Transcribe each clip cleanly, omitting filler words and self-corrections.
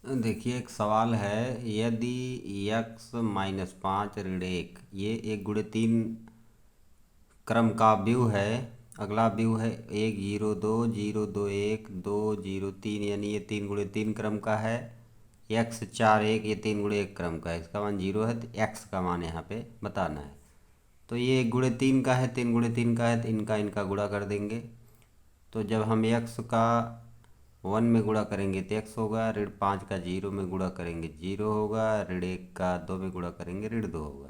देखिए एक सवाल है, यदि यक्स माइनस पाँच ऋण एक, ये एक गुणे तीन क्रम का व्यू है। अगला व्यू है एक जीरो दो जीरो दो एक दो जीरो तीन, यानी ये तीन गुणे तीन क्रम का है। यक्स चार एक, ये तीन गुणे एक क्रम का है, इसका मान जीरो है, तो एक्स का मान यहाँ पे बताना है। तो ये एक गुणे तीन का है, तीन गुणे तीन का है, तो इनका इनका गुणा कर देंगे। तो जब हम एक्स का वन में गुणा करेंगे तो एक्स होगा, ऋण पाँच का जीरो में गुणा करेंगे जीरो होगा, ऋण एक का दो में गुणा करेंगे ऋण दो होगा।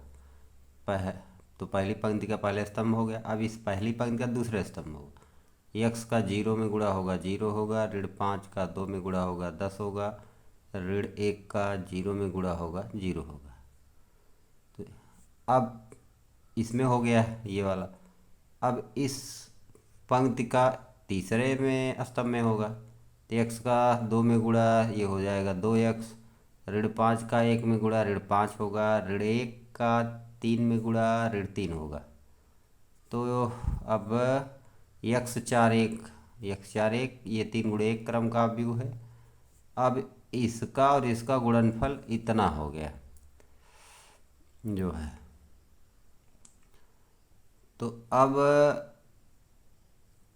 पह तो पहली पंक्ति का पहला स्तंभ हो गया। अब इस पहली पंक्ति का दूसरा स्तंभ होगा। एक्स का जीरो में गुणा होगा जीरो होगा, ऋण पाँच का दो में गुणा होगा दस होगा, ऋण एक का जीरो में गुणा होगा जीरो होगा। तो अब इसमें हो गया ये वाला। अब इस पंक्ति का तीसरे में स्तंभ में होगा, तो एक्स का दो में गुणा ये हो जाएगा दो एक्स, ऋण पाँच का एक में गुणा ऋण पाँच होगा, ऋण एक का तीन में गुणा ऋण तीन होगा। तो अब यक्स चार एक, ये तीन गुणे एक क्रम का व्यू है। अब इसका और इसका गुणनफल इतना हो गया जो है। तो अब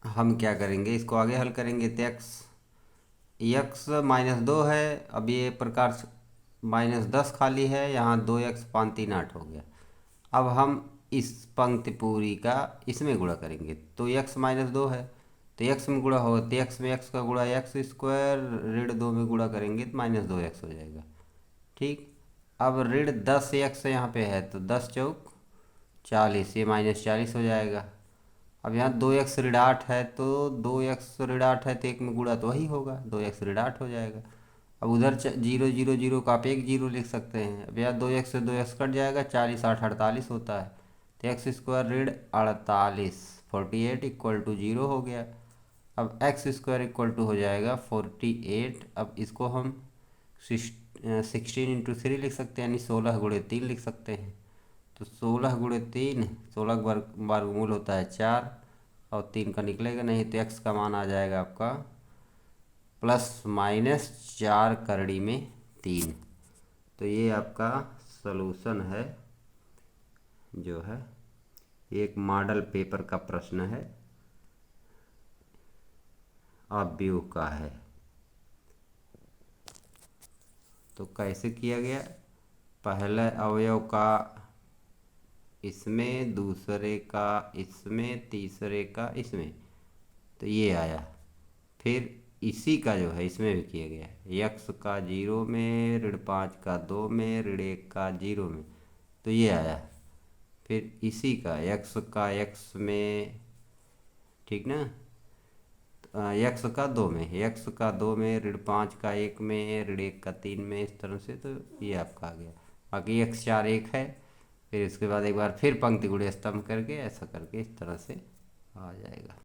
हम क्या करेंगे, इसको आगे हल करेंगे तो यक्स माइनस दो है। अब ये प्रकार से माइनस दस खाली है, यहाँ दो एक्स पाँच तीन आठ हो गया। अब हम इस पंक्ति पूरी का इसमें गुणा करेंगे, तो एक्स माइनस दो है, तो एक्स में गुणा होगा, तो एक्स में एक्स का गुणा एक्स स्क्वायर, ऋण दो में गुणा करेंगे तो माइनस दो एक्स हो जाएगा। ठीक। अब ऋण दस एक्स यहाँ पे है, तो दस चौक चालीस, ये माइनस चालीस हो जाएगा। अब यहाँ दो एक्स ऋण आठ है, तो दो एक्स ऋण आठ है तो एक में गुणा तो वही होगा, दो एक्स ऋण आठ हो जाएगा। अब उधर जीरो जीरो जीरो का आप एक जीरो लिख सकते हैं। अब यहाँ दो एक्स से दो एक्स कट जाएगा, चालीस आठ अड़तालीस होता है, तो एक्स स्क्वायर ऋण अड़तालीस, forty eight equal to zero हो गया। अब एक्स स्क्वायर इक्वल टू हो जाएगा फोर्टी एट। अब इसको हम सिक्सटीन इंटू थ्री लिख सकते हैं, यानी सोलह गुणे तीन लिख सकते हैं। तो सोलह गुणे तीन, सोलह वर्गमूल होता है चार, और तीन का निकलेगा नहीं, तो एक्स का मान आ जाएगा आपका प्लस माइनस चार करड़ी में तीन। तो ये आपका सलूशन है जो है, एक मॉडल पेपर का प्रश्न है, अपव्यू का है। तो कैसे किया गया, पहले अवयव का इसमें, दूसरे का इसमें, तीसरे का इसमें, तो ये आया। फिर इसी का जो है इसमें भी किया गया है, यक्स का जीरो में, ऋण पाँच का दो में, ऋण एक का जीरो में, तो ये आया। फिर इसी का यक्स में, ठीक ना, यक्स का दो में, ऋण पाँच का एक में, ऋण एक का तीन में, इस तरह से। तो ये आपका आ गया। बाकी यक्स चार एक है, फिर इसके बाद एक बार फिर पंक्ति गुणे स्तंभ करके ऐसा करके इस तरह से आ जाएगा।